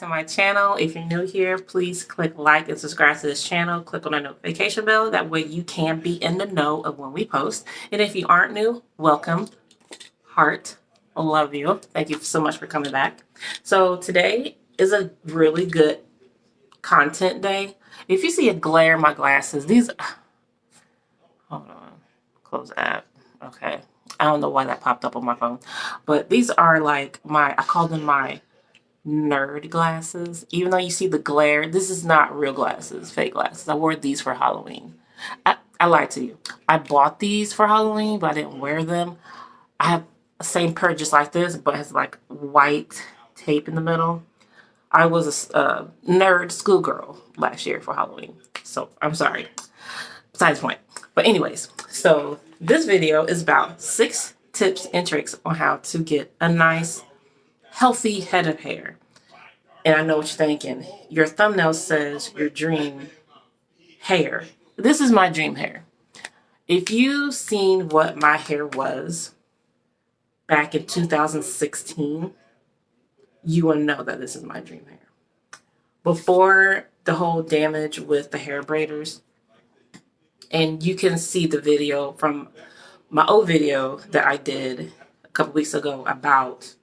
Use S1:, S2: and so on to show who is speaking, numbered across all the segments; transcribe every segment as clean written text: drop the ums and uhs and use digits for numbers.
S1: To my channel. If you're new here, please click like and subscribe to this channel. Click on the notification bell. That way you can be in the know of when we post. And if you aren't new, welcome. Heart. I love you. Thank you so much for coming back. So today is a really good content day. If you see a glare in my glasses, these... Hold on. Close the app. Okay. I don't know why that popped up on my phone. But these are like I call them my nerd glasses. Even though you see the glare, this is not real glasses, fake glasses. I wore these for Halloween. I lied to you. I bought these for Halloween, but I didn't wear them. I have the same pair just like this, but it has like white tape in the middle. I was a nerd schoolgirl last year for Halloween. So I'm sorry. Besides the point. But anyways, so this video is about 6 tips and tricks on how to get a nice healthy head of hair. And I know what you're thinking. Your thumbnail says your dream hair. This is my dream hair. If you've seen what my hair was back in 2016, you will know that this is my dream hair. Before the whole damage with the hair braiders, and you can see the video from my old video that I did a couple weeks ago about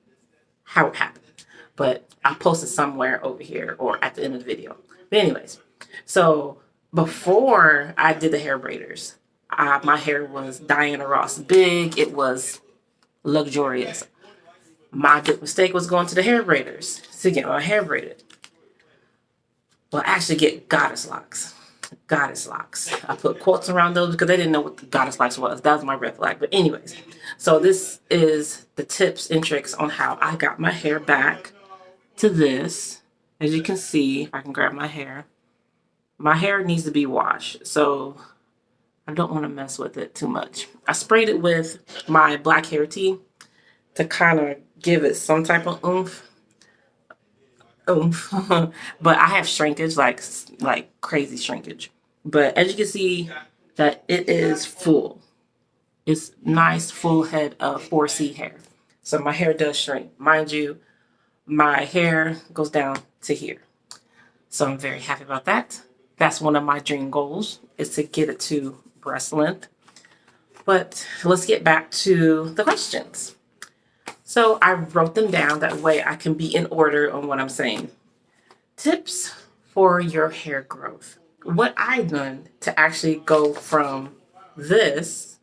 S1: how it happened, but I'll post it somewhere over here or at the end of the video. But anyways, so before I did the hair braiders, my hair was Diana Ross big. It was luxurious. My big mistake was going to the hair braiders to get my hair braided. Well, actually get goddess locks. Goddess locks. I put quotes around those because they didn't know what the goddess locks was. That was my red flag. But anyways, so this is the tips and tricks on how I got my hair back to this. As you can see, if I can grab my hair needs to be washed. So I don't want to mess with it too much. I sprayed it with my black hair tea to kind of give it some type of oomph. But I have shrinkage, like crazy shrinkage. But as you can see, that it is full. It's nice full head of 4C hair. So my hair does shrink. Mind you, my hair goes down to here. So I'm very happy about that. That's one of my dream goals, is to get it to breast length. But let's get back to the questions. So I wrote them down, that way I can be in order on what I'm saying. Tips for your hair growth. What I've done to actually go from this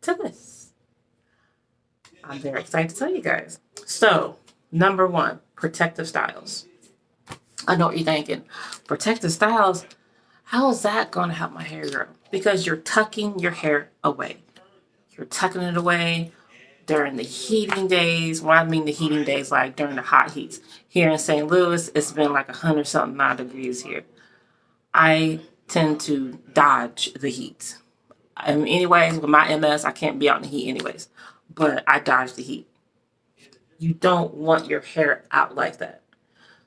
S1: to this. I'm very excited to tell you guys. So, number 1, protective styles. I know what you're thinking. Protective styles, how is that going to help my hair grow? Because you're tucking your hair away. You're tucking it away during the heating days. Well, I mean the heating days, like during the hot heats. Here in St. Louis, it's been like 100-something degrees here. I tend to dodge the heat. Anyways, with my MS, I can't be out in the heat anyways. But I dodge the heat. You don't want your hair out like that.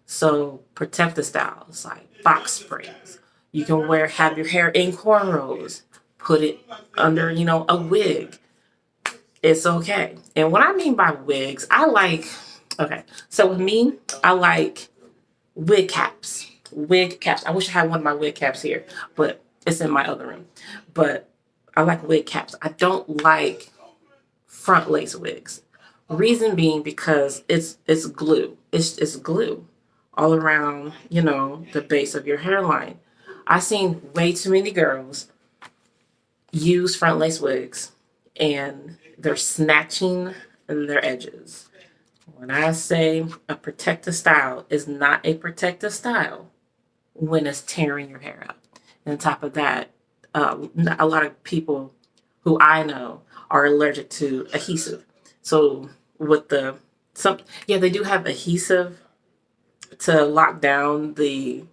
S1: So protective styles like box sprays. You can have your hair in cornrows. Put it under, a wig. It's okay. And what I mean by wigs, so with me, I like wig caps. Wig caps. I wish I had one of my wig caps here, but it's in my other room. But I like wig caps. I don't like front lace wigs. Reason being because it's glue. It's glue all around, the base of your hairline. I've seen way too many girls use front lace wigs and they're snatching their edges. When I say a protective style is not a protective style when it's tearing your hair out. And on top of that, a lot of people who I know are allergic to adhesive. So with they do have adhesive to lock down the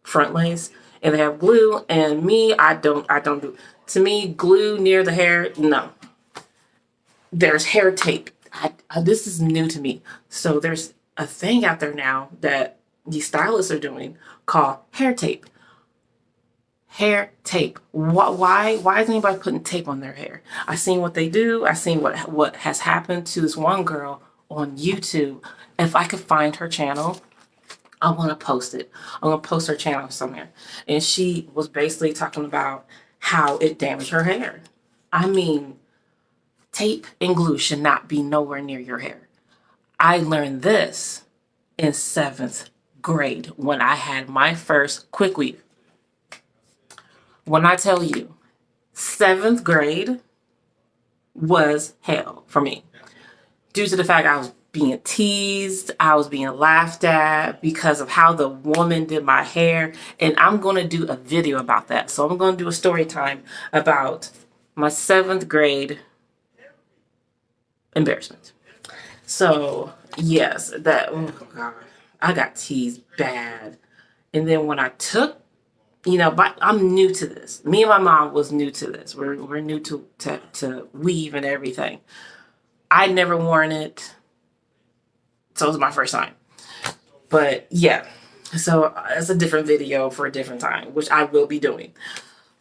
S1: front lace, and they have glue. And me, I don't do. To me, glue near the hair, no. There's hair tape. This is new to me. So there's a thing out there now that the stylists are doing called hair tape. Hair tape. Why is anybody putting tape on their hair? I've seen what they do. I've seen what has happened to this one girl on YouTube. If I could find her channel, I want to post it. I'm going to post her channel somewhere. And she was basically talking about how it damaged her hair. I mean, tape and glue should not be nowhere near your hair. I learned this in 7th grade when I had my first quick weave. When I tell you, 7th grade was hell for me. Due to the fact I was being teased, I was being laughed at because of how the woman did my hair. And I'm going to do a video about that. So I'm going to do a story time about my 7th grade embarrassment. So yes, that, oh God, I got teased bad. And then when I took, but I'm new to this. Me and my mom was new to this. We're new to weave and everything. I'd never worn it. So it was my first time. But yeah, so it's a different video for a different time, which I will be doing.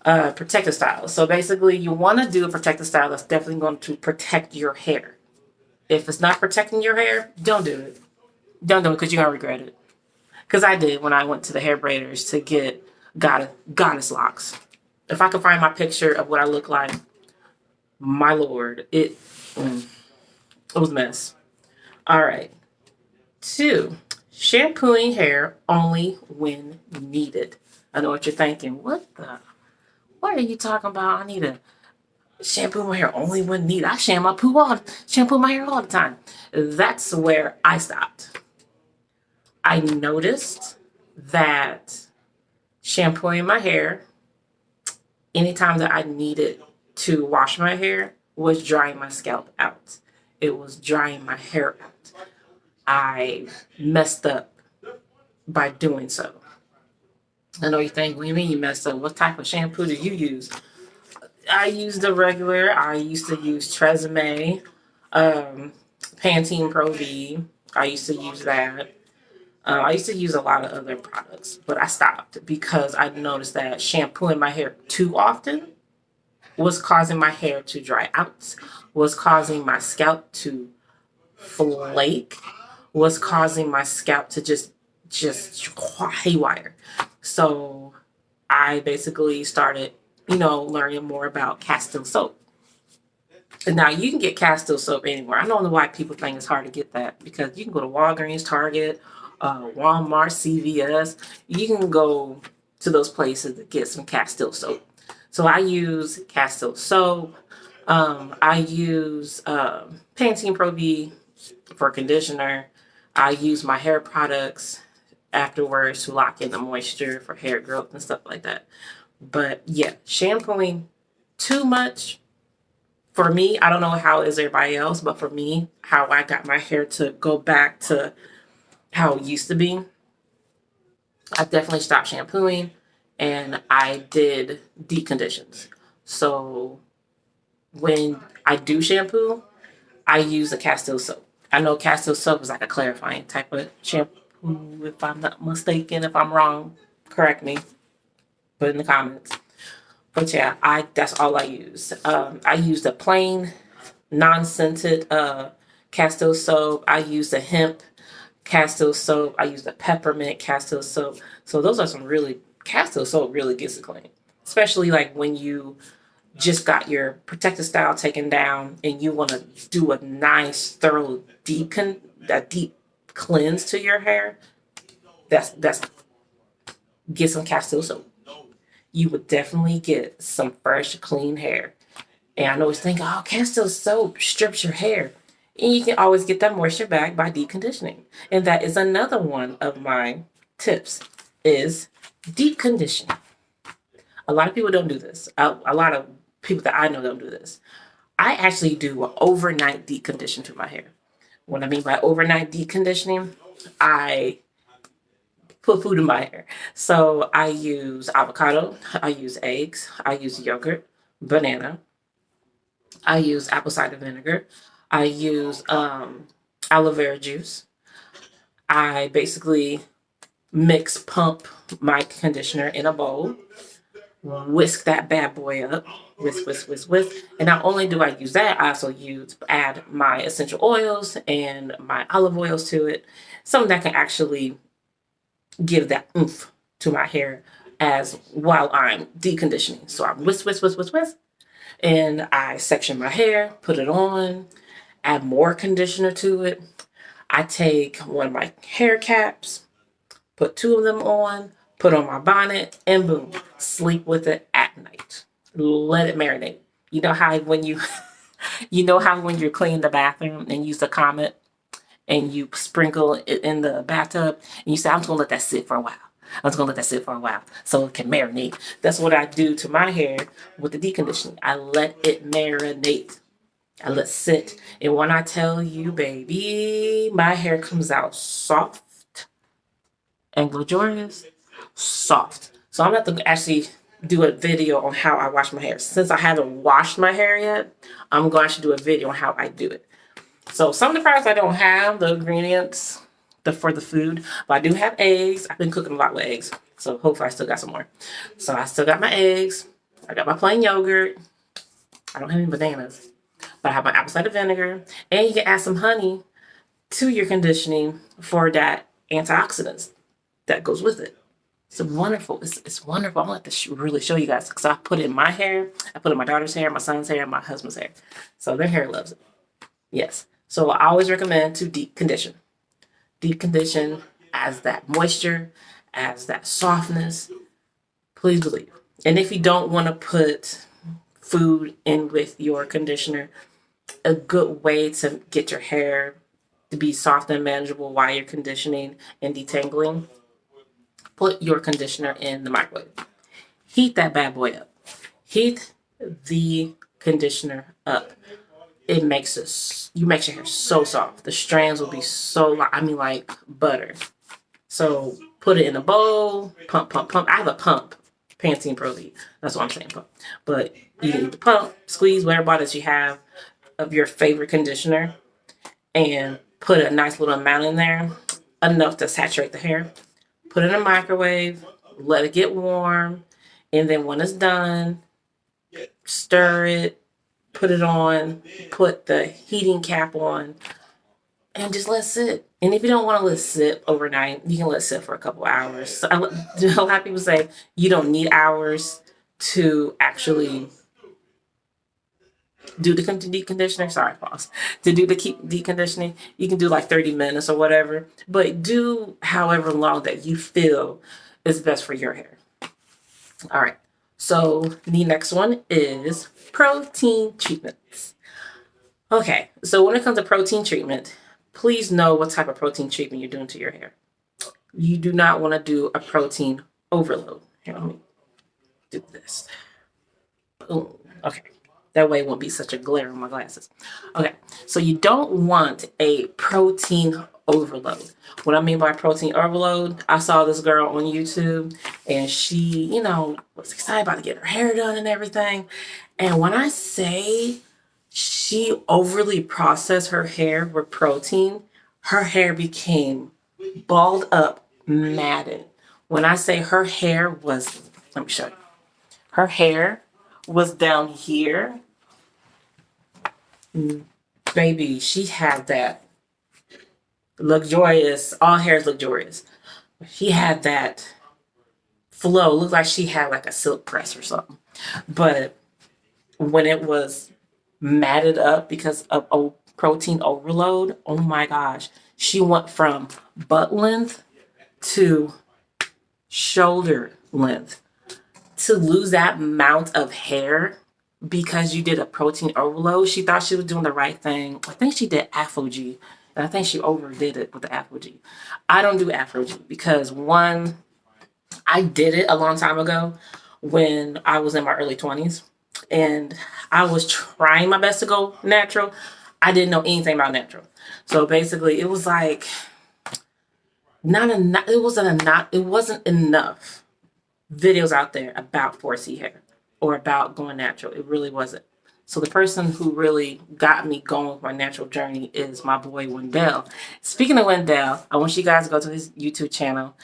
S1: Protective style. So basically you want to do a protective style that's definitely going to protect your hair. If it's not protecting your hair, don't do it. Don't do it because you're going to regret it. Because I did when I went to the hair braiders to get goddess locks. If I could find my picture of what I look like, my Lord, it was a mess. All right. 2, shampooing hair only when needed. I know what you're thinking. What are you talking about? I need to shampoo my hair only when needed. I shampoo my hair all the time. That's where I stopped. I noticed that shampooing my hair anytime that I needed to wash my hair was drying my scalp out. It was drying my hair out. I messed up by doing so. I know you think, what do you mean you messed up? What type of shampoo do you use? I use the regular. I used to use Tresemme, Pantene Pro V. I used to use that. I used to use a lot of other products, but I stopped because I noticed that shampooing my hair too often was causing my hair to dry out, was causing my scalp to flake, was causing my scalp to just haywire. So I basically started, learning more about Castile soap. And now you can get Castile soap anywhere. I don't know why people think it's hard to get that because you can go to Walgreens, Target, Walmart, CVS. You can go to those places to get some Castile soap. So I use Castile soap. I use Pantene Pro V for conditioner. I use my hair products afterwards to lock in the moisture for hair growth and stuff like that. But yeah, shampooing too much, for me, I don't know how it is everybody else, but for me, how I got my hair to go back to how it used to be, I definitely stopped shampooing and I did deep conditions. So when I do shampoo, I use a Castile soap. I know Castile soap is like a clarifying type of shampoo, if I'm not mistaken. If I'm wrong, correct me. Put in the comments. But yeah, that's all I use. I use the plain, non-scented Castile soap. I use the hemp Castile soap. I use the peppermint Castile soap. So those are some really, Castile soap really gets it clean. Especially like when you just got your protective style taken down and you want to do a nice, thorough, deep cleanse to your hair. That's get some Castile soap. You would definitely get some fresh, clean hair. And I know it's thinking, oh, Castile soap strips your hair. And you can always get that moisture back by deep conditioning. And that is another one of my tips, is deep conditioning. A lot of people don't do this. A lot of people that I know don't do this. I actually do an overnight deep condition to my hair. What I mean by overnight deep conditioning, I put food in my hair. So I use avocado, I use eggs, I use yogurt, banana, I use apple cider vinegar, I use aloe vera juice. I basically pump my conditioner in a bowl, whisk that bad boy up, whisk. And not only do I use that, I also add my essential oils and my olive oils to it. Something that can actually give that oomph to my hair as while I'm deconditioning. So I whisk, and I section my hair, put it on, add more conditioner to it. I take one of my hair caps, put two of them on, put on my bonnet, and boom, sleep with it at night. Let it marinate. You know how when you you know how when you're cleaning the bathroom and use the Comet and you sprinkle it in the bathtub and you say, I'm just gonna let that sit for a while. I'm just gonna let that sit for a while so it can marinate. That's what I do to my hair with the deconditioning. I let it marinate. I let it sit. And when I tell you, baby, my hair comes out soft and luxurious. Soft. So I'm gonna have to actually do a video on how I wash my hair. Since I haven't washed my hair yet, I'm going to actually do a video on how I do it. So some of the products I don't have, the ingredients for the food, but I do have eggs. I've been cooking a lot with eggs, so hopefully I still got some more. So I still got my eggs. I got my plain yogurt. I don't have any bananas, but I have my apple cider vinegar, and you can add some honey to your conditioning for that antioxidants that goes with it. It's wonderful. It's wonderful. I want to really show you guys because I put it in my hair. I put it in my daughter's hair, my son's hair, and my husband's hair. So their hair loves it. Yes. So I always recommend to deep condition. Deep condition as that moisture, as that softness. Please believe. And if you don't want to put food in with your conditioner, a good way to get your hair to be soft and manageable while you're conditioning and detangling, put your conditioner in the microwave. Heat that bad boy up. Heat the conditioner up. It makes your hair so soft. The strands will be so, like butter. So put it in a bowl, pump. I have a pump, Pantene Pro V. That's what I'm saying, pump. But you need to pump, squeeze whatever bottles you have of your favorite conditioner, and put a nice little amount in there, enough to saturate the hair. Put it in a microwave, let it get warm, and then when it's done, stir it, put it on, put the heating cap on, and just let it sit. And if you don't want to let it sit overnight, you can let it sit for a couple hours. So a lot of people say you don't need hours to actually do the deconditioning. Sorry, pause. To do the deconditioning, you can do like 30 minutes or whatever, but do however long that you feel is best for your hair. All right. So the next one is protein treatments. Okay. So when it comes to protein treatment, please know what type of protein treatment you're doing to your hair. You do not want to do a protein overload. Here, let me do this. Boom. Okay. That way it won't be such a glare on my glasses. Okay, so you don't want a protein overload. What I mean by protein overload, I saw this girl on YouTube and she, was excited about to get her hair done and everything. And when I say she overly processed her hair with protein, her hair became balled up, matted. When I say her hair was, let me show you. Her hair was down here. Baby, she had that luxurious, all hair is luxurious. She had that flow. Looked like she had like a silk press or something. But when it was matted up because of protein overload, oh my gosh, she went from butt length to shoulder length. To lose that amount of hair because you did a protein overload, she thought she was doing the right thing. I think she did Afro G, and I think she overdid it with the Afro G. I don't do Afro G because one, I did it a long time ago when I was in my early 20s, and I was trying my best to go natural. I didn't know anything about natural. So basically, it was like it wasn't enough videos out there about 4C hair or about going natural. It really wasn't. So the person who really got me going with my natural journey is my boy Wendell. Speaking of Wendell, I want you guys to go to his YouTube channel.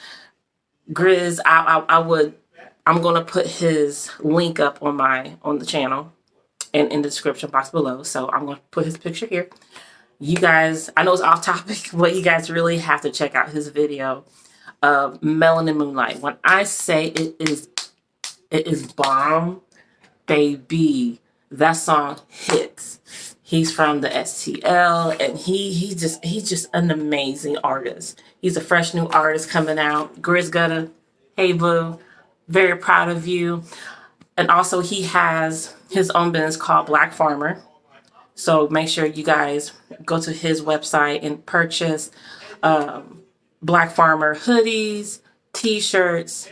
S1: Grizz, I'm gonna put his link up on the channel and in the description box below. So I'm gonna put his picture here. You guys, I know it's off topic, but you guys really have to check out his video of Melanin Moonlight. When I say it is bomb, baby. That song hits. He's from the STL, and he's just an amazing artist. He's a fresh new artist coming out. Grizz Gutter, hey boo, very proud of you. And also he has his own business called Black Farmer. So make sure you guys go to his website and purchase Black Farmer hoodies, t-shirts,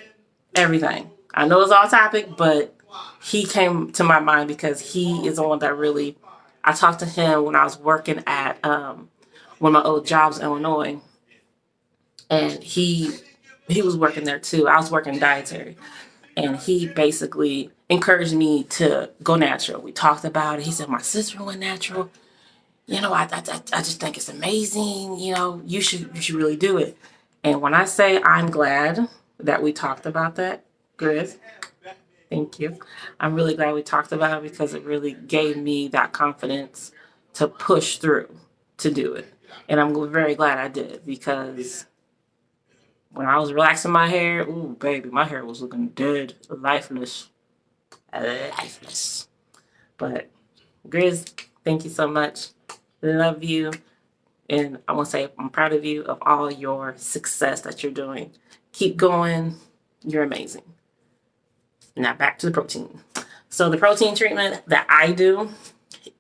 S1: everything. I know it's off topic, but he came to my mind because he is the one that really, I talked to him when I was working at one of my old jobs in Illinois, and he was working there too. I was working dietary, and he basically encouraged me to go natural. We talked about it. He said, my sister went natural. You know, I just think it's amazing. You know, you should really do it. And when I say I'm glad that we talked about that, Grizz, thank you. I'm really glad we talked about it because it really gave me that confidence to push through to do it. And I'm very glad I did, because when I was relaxing my hair, ooh, baby, my hair was looking dead, lifeless. Lifeless. But Grizz, thank you so much. Love you. And I want to say I'm proud of you of all your success that you're doing. Keep going. You're amazing. Now back to the protein. So the protein treatment that I do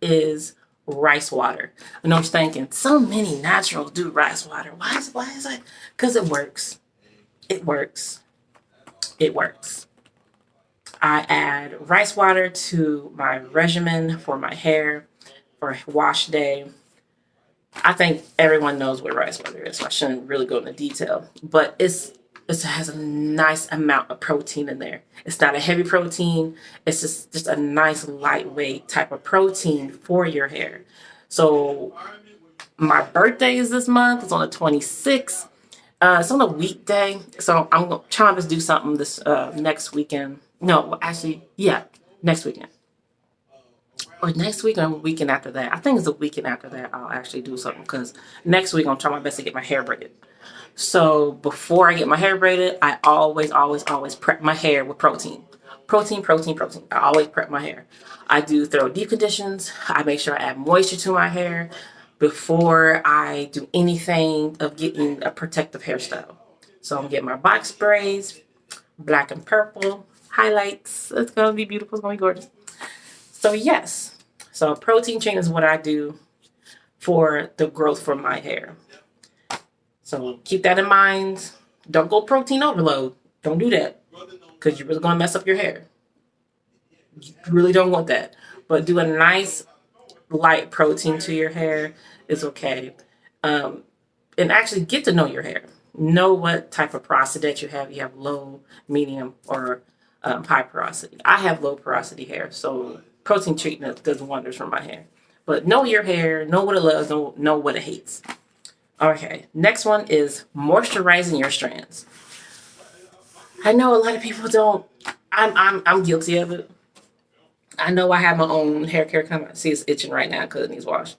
S1: is rice water. I know what you're thinking. So many naturals do rice water. Why is that? Because it works. It works. It works. I add rice water to my regimen for my hair for wash day. I think everyone knows what rice water is, so I shouldn't really go into detail. But it has a nice amount of protein in there. It's not a heavy protein. It's just a nice lightweight type of protein for your hair. So my birthday is this month. It's on the 26th. It's on a weekday. So I'm trying to do something this next weekend. No, actually, yeah, next weekend. Or next week or the weekend after that. I think it's the weekend after that I'll actually do something, because next week I'm trying my best to get my hair braided. So before I get my hair braided, I always prep my hair with protein. Protein. I always prep my hair. I do thorough deep conditions. I make sure I add moisture to my hair before I do anything of getting a protective hairstyle. So I'm getting my box braids, black and purple, highlights. It's going to be beautiful. It's going to be gorgeous. So yes, so protein treatment is what I do for the growth for my hair. So keep that in mind. Don't go protein overload. Don't do that, because you're really going to mess up your hair. You really don't want that. But do a nice light protein to your hair is okay. And actually get to know your hair. Know what type of porosity that you have. You have low, medium, or high porosity. I have low porosity hair, so protein treatment does wonders for my hair. But know your hair, know what it loves, know what it hates. Okay, next one is moisturizing your strands. I know a lot of people don't. I'm guilty of it. I know I have my own hair care company. See, it's itching right now because it needs wash.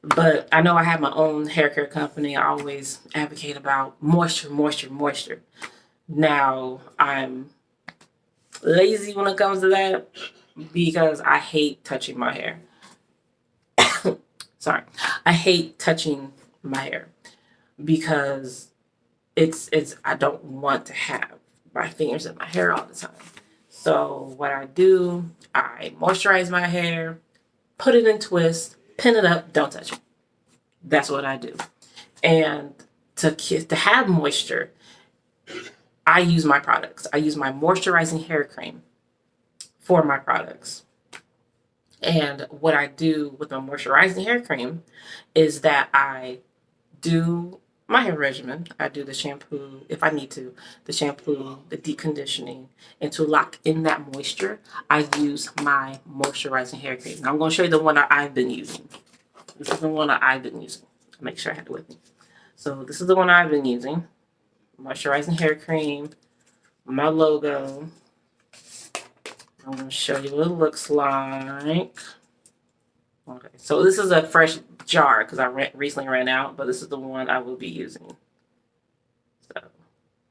S1: But I know I have my own hair care company. I always advocate about moisture. Now, I'm lazy when it comes to that because I hate touching my hair. Sorry. I hate touching my hair because it's I don't want to have my fingers in my hair all the time. So what I do, I moisturize my hair, put it in twist, pin it up, don't touch it. That's what I do. And to have moisture, I use my products. I use my moisturizing hair cream for my products. And what I do with my moisturizing hair cream is that I do my hair regimen. I do the shampoo, if I need to, the shampoo, the deep conditioning, and to lock in that moisture, I use my moisturizing hair cream. Now I'm going to show you the one that I've been using. This is the one that I've been using. Make sure I have it with me. So this is the one I've been using. Moisturizing hair cream, my logo. I'm going to show you what it looks like. Okay, so this is a fresh jar because I recently ran out, but this is the one I will be using. So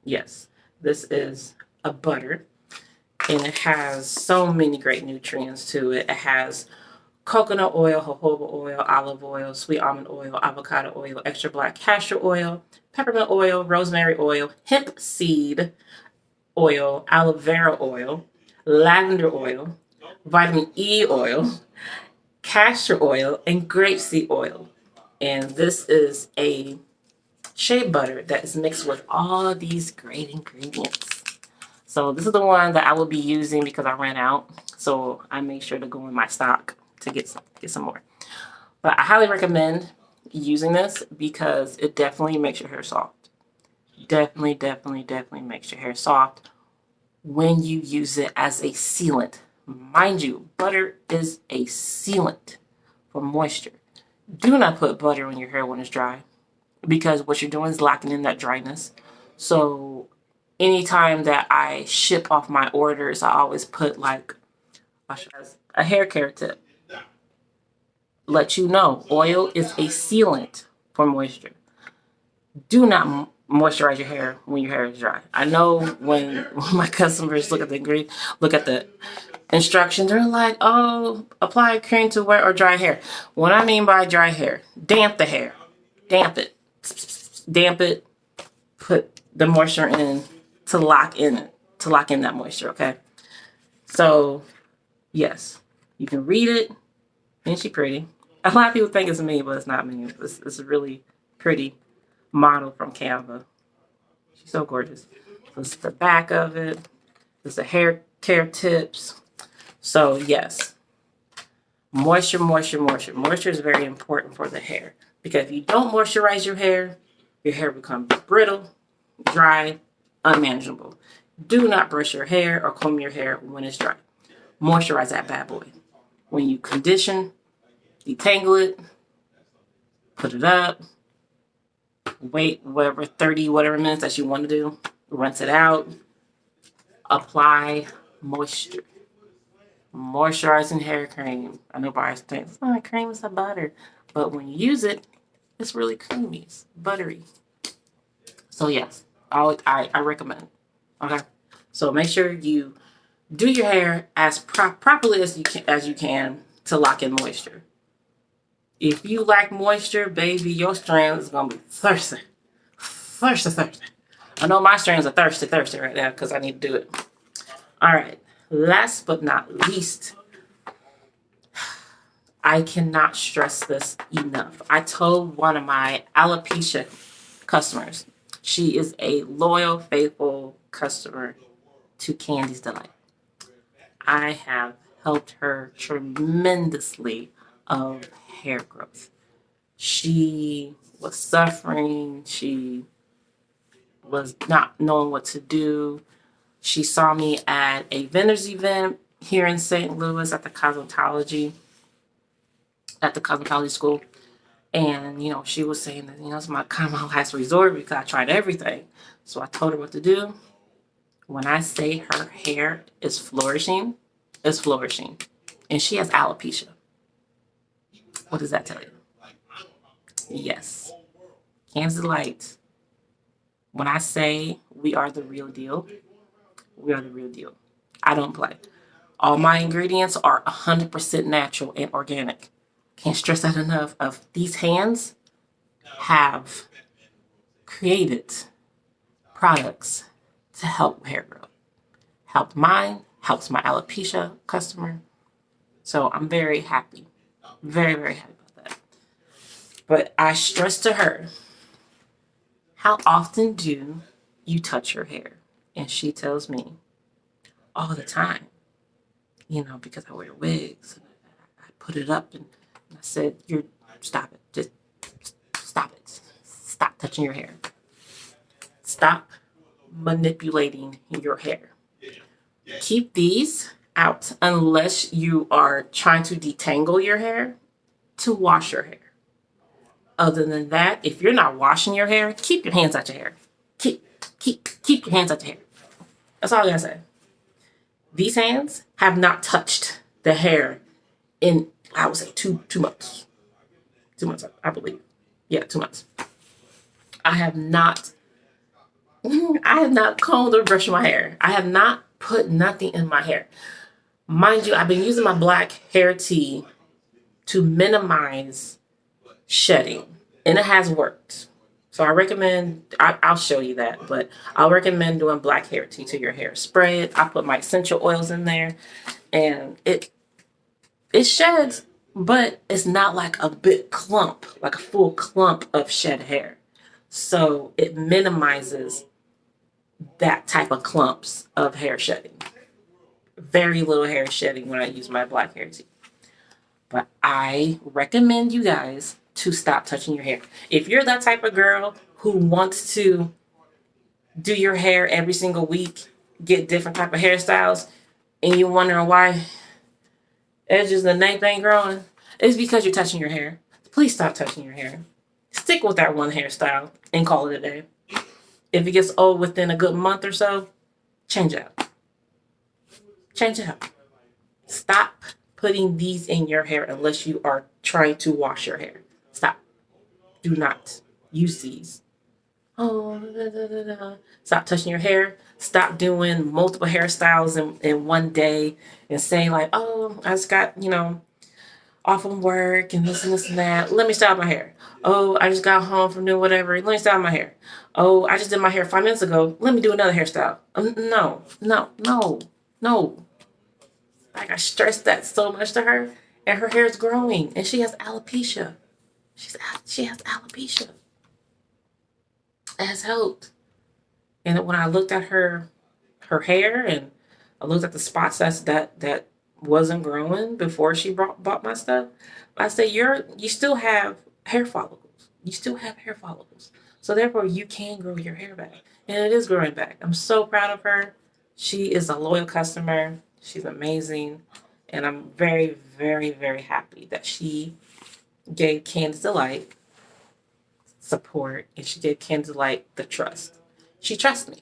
S1: Yes, this is a butter, and it has so many great nutrients to it. It has coconut oil, jojoba oil, olive oil, sweet almond oil, avocado oil, extra black castor oil, peppermint oil, rosemary oil, hemp seed oil, aloe vera oil, lavender oil, vitamin E oil, castor oil, and grapeseed oil. And this is a shea butter that is mixed with all these great ingredients. So this is the one that I will be using because I ran out. So I made sure to go in my stock to get some more. But I highly recommend using this because it definitely makes your hair soft. Definitely, definitely, definitely makes your hair soft when you use it as a sealant. Mind you, butter is a sealant for moisture. Do not put butter on your hair when it's dry because what you're doing is locking in that dryness. So anytime that I ship off my orders, I always put like a hair care tip. Let you know, oil is a sealant for moisture. Do not moisturize your hair when your hair is dry. I know when my customers look at the instructions, they're like, "Oh, apply cream to wet or dry hair." What I mean by dry hair, damp the hair, damp it, damp it. Put the moisture in to lock in that moisture. Okay, so yes, you can read it. Ain't she pretty? A lot of people think it's me, but it's not me. It's a really pretty model from Canva. She's so gorgeous. This is the back of it. This is the hair care tips. So yes, moisture. Moisture is very important for the hair because if you don't moisturize your hair becomes brittle, dry, unmanageable. Do not brush your hair or comb your hair when it's dry. Moisturize that bad boy. When you condition, detangle it, put it up, wait whatever 30 whatever minutes that you want to do, rinse it out, apply moisture. Moisturizing hair cream. I know buyers think, oh, cream is a butter. But when you use it, it's really creamy. It's buttery. So yes, I recommend. Okay. So make sure you do your hair as properly as you can to lock in moisture. If you lack moisture, baby, your strands is gonna be thirsty. Thirsty. I know my strands are thirsty right now because I need to do it. All right. Last but not least, I cannot stress this enough. I told one of my alopecia customers, she is a loyal, faithful customer to Candy's Delight. I have helped her tremendously of hair growth. She was suffering. She was not knowing what to do. She saw me at a vendor's event here in St. Louis at the cosmetology school. And, she was saying that, it's my kind of my last resort because I tried everything. So I told her what to do. When I say her hair is flourishing, it's flourishing. And she has alopecia. What does that tell you? Yes. Kansas Light. When I say we are the real deal, we are the real deal. I don't play. All my ingredients are 100% natural and organic. Can't stress that enough. Of these hands have created products to help hair growth. Helped mine, helps my alopecia customer. So I'm very happy. Very, very happy about that. But I stress to her, how often do you touch your hair? And she tells me, all the time. Because I wear wigs. I put it up and I said, stop it. Just stop it. Stop touching your hair. Stop manipulating your hair. Keep these out unless you are trying to detangle your hair to wash your hair. Other than that, if you're not washing your hair, keep your hands out your hair. Keep your hands out your hair. That's all I gotta say. These hands have not touched the hair in, I would say, 2 months. 2 months, I believe. Yeah, 2 months. I have not I have not combed or brushed my hair. I have not put nothing in my hair. Mind you, I've been using my black hair tea to minimize shedding, and it has worked. So I recommend, I'll show you that, but I'll recommend doing black hair tea to your hair. Spray it. I put my essential oils in there, and it sheds, but it's not like a big clump, like a full clump of shed hair. So it minimizes that type of clumps of hair shedding. Very little hair shedding when I use my black hair tea. But I recommend you guys to stop touching your hair. If you're that type of girl who wants to do your hair every single week, get different type of hairstyles, and you're wondering why edges and nape ain't growing, it's because you're touching your hair. Please stop touching your hair. Stick with that one hairstyle and call it a day. If it gets old within a good month or so, change it up. Change it up. Stop putting these in your hair unless you are trying to wash your hair. Stop. Do not use these. Oh, stop touching your hair. Stop doing multiple hairstyles in one day and saying like, oh, I just got, off from work and this and this and that. Let me style my hair. Oh, I just got home from doing whatever. Let me style my hair. Oh, I just did my hair 5 minutes ago. Let me do another hairstyle. No. Like I stressed that so much to her, and her hair is growing, and she has alopecia. She has alopecia. It has helped. And when I looked at her hair, and I looked at the spots that wasn't growing before she bought my stuff, I said, you still have hair follicles. You still have hair follicles. So therefore, you can grow your hair back, and it is growing back. I'm so proud of her. She is a loyal customer. She's amazing, and I'm very, very, very happy that she gave Candace Delight support, and she gave Candace Delight the trust. She trusts me,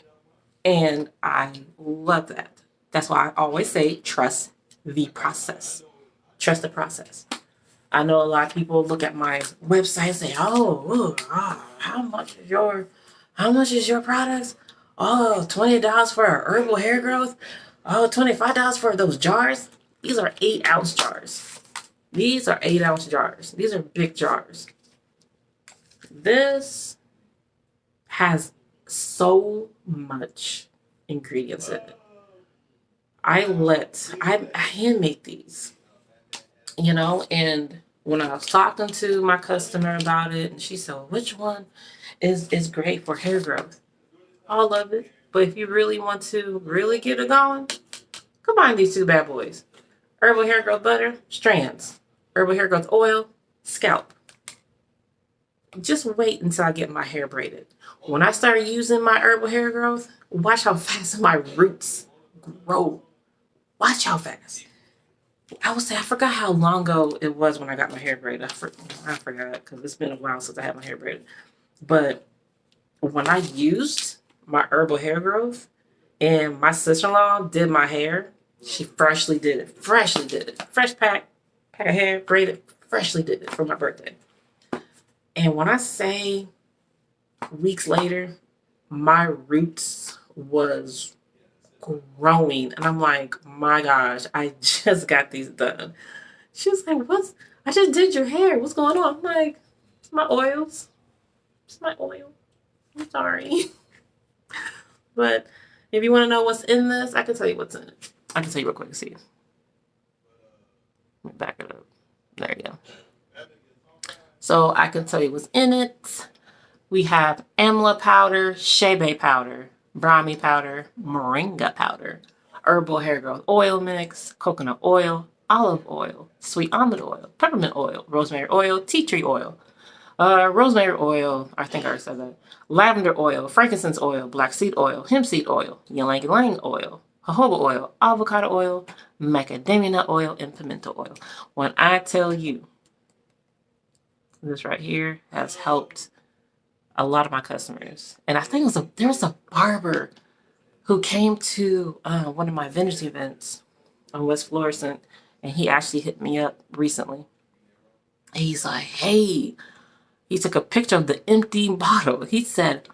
S1: and I love that. That's why I always say trust the process. Trust the process. I know a lot of people look at my website and say, how much is your products? Oh, $20 for a herbal hair growth. Oh, $25 for those jars. These are 8-ounce jars. These are 8-ounce jars. These are big jars. This has so much ingredients in it. I hand make these, and when I was talking to my customer about it, and she said, well, which one is great for hair growth? All of it. But if you really want to really get it going, combine these two bad boys. Herbal hair growth butter, strands. Herbal hair growth oil, scalp. Just wait until I get my hair braided. When I start using my herbal hair growth, watch how fast my roots grow. Watch how fast. I forgot how long ago it was when I got my hair braided. I forgot because it's been a while since I had my hair braided. But when I used my herbal hair growth and my sister-in-law did my hair, she freshly did it. Fresh pack of hair, braided, freshly did it for my birthday. And when I say weeks later, my roots was growing. And I'm like, my gosh, I just got these done. She was like, I just did your hair. What's going on? I'm like, it's my oils. It's my oil. I'm sorry. But if you want to know what's in this, I can tell you what's in it. I can tell you real quick. See. Let me back it up. There you go. So I can tell you what's in it. We have amla powder, shea powder, brahmi powder, moringa powder, herbal hair growth oil mix, coconut oil, olive oil, sweet almond oil, peppermint oil, rosemary oil, tea tree oil, rosemary oil, I think I already said that, lavender oil, frankincense oil, black seed oil, hemp seed oil, ylang ylang oil, jojoba oil, avocado oil, macadamia nut oil, and pimento oil. When I tell you, this right here has helped a lot of my customers. And I think there was a barber who came to one of my vintage events on West Florissant, and he actually hit me up recently. And he's like, hey, he took a picture of the empty bottle. He said,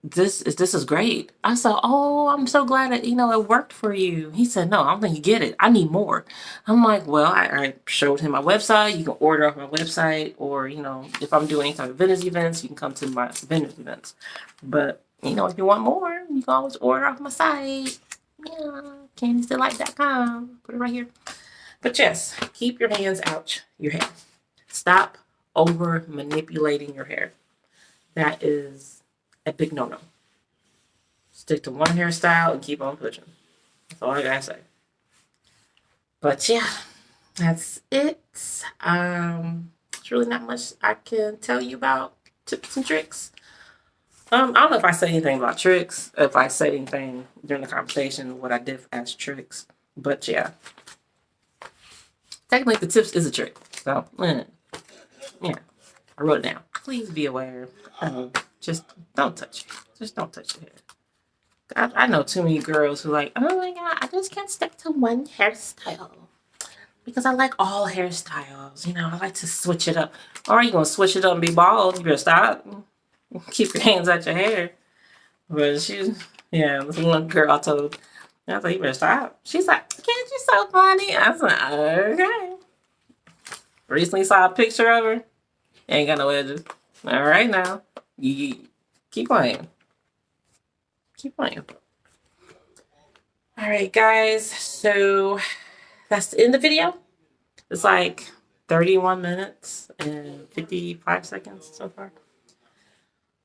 S1: this is great. I said, oh, I'm so glad that, you know, it worked for you. He said, no, I don't think you get it. I need more. I'm like, well, I showed him my website. You can order off my website, or, you know, if I'm doing any type of vendors events, you can come to my vendors events. But, you know, if you want more, you can always order off my site. Yeah, candysdelight.com. Put it right here. But yes, keep your hands out your hair. Stop over manipulating your hair. That is a big no-no. Stick to one hairstyle and keep on pushing. That's all I gotta say. But yeah, that's it. It's really not much I can tell you about tips and tricks. I don't know if I say anything about tricks, if I say anything during the conversation, what I did as tricks. But yeah, technically the tips is a trick. So yeah, I wrote it down. Please be aware. Just don't touch it. Just don't touch your hair. I know too many girls who like, oh my god, I just can't stick to one hairstyle because I like all hairstyles. You know, I like to switch it up. Or you gonna switch it up and be bald? You better stop. Keep your hands out your hair. But this one girl I told, I was like, you better stop. She's like, can't you so funny? I was like, okay. Recently saw a picture of her. Ain't got no edges. All right now, you keep playing. Keep playing. All right, guys. So that's the end of the video. It's like 31 minutes and 55 seconds so far.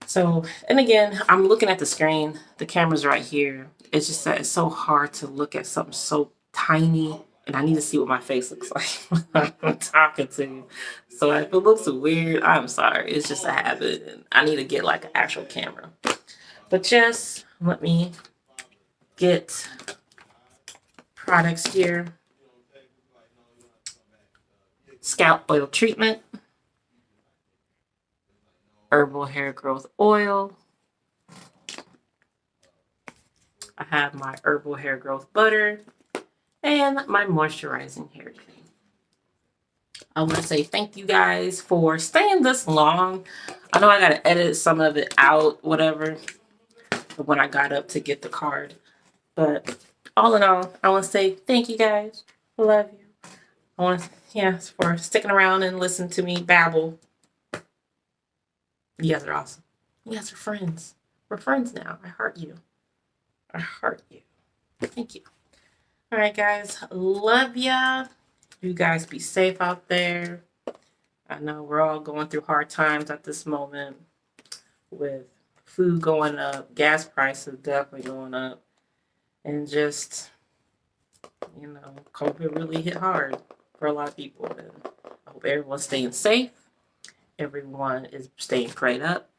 S1: So, and again, I'm looking at the screen. The camera's right here. It's just that it's so hard to look at something so tiny, and I need to see what my face looks like when I'm talking to you. So if it looks weird, I'm sorry. It's just a habit, and I need to get like an actual camera. But just let me get products here. Scalp oil treatment. Herbal hair growth oil. I have my herbal hair growth butter and my moisturizing hair cream. I want to say thank you guys for staying this long. I know I got to edit some of it out, whatever, when I got up to get the card. But all in all, I want to say thank you guys. I love you. I want to, for sticking around and listening to me babble. You guys are awesome. You guys are friends. We're friends now. I heart you. I heart you. Thank you. All right, guys. Love ya. You guys be safe out there. I know we're all going through hard times at this moment with food going up, gas prices definitely going up, and just, COVID really hit hard for a lot of people. And I hope everyone's staying safe. Everyone is staying prayed up.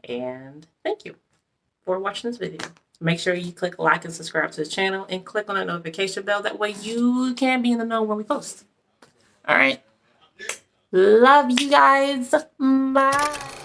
S1: And thank you for watching this video. Make sure you click like and subscribe to the channel and click on that notification bell. That way you can be in the know when we post. All right. Love you guys. Bye.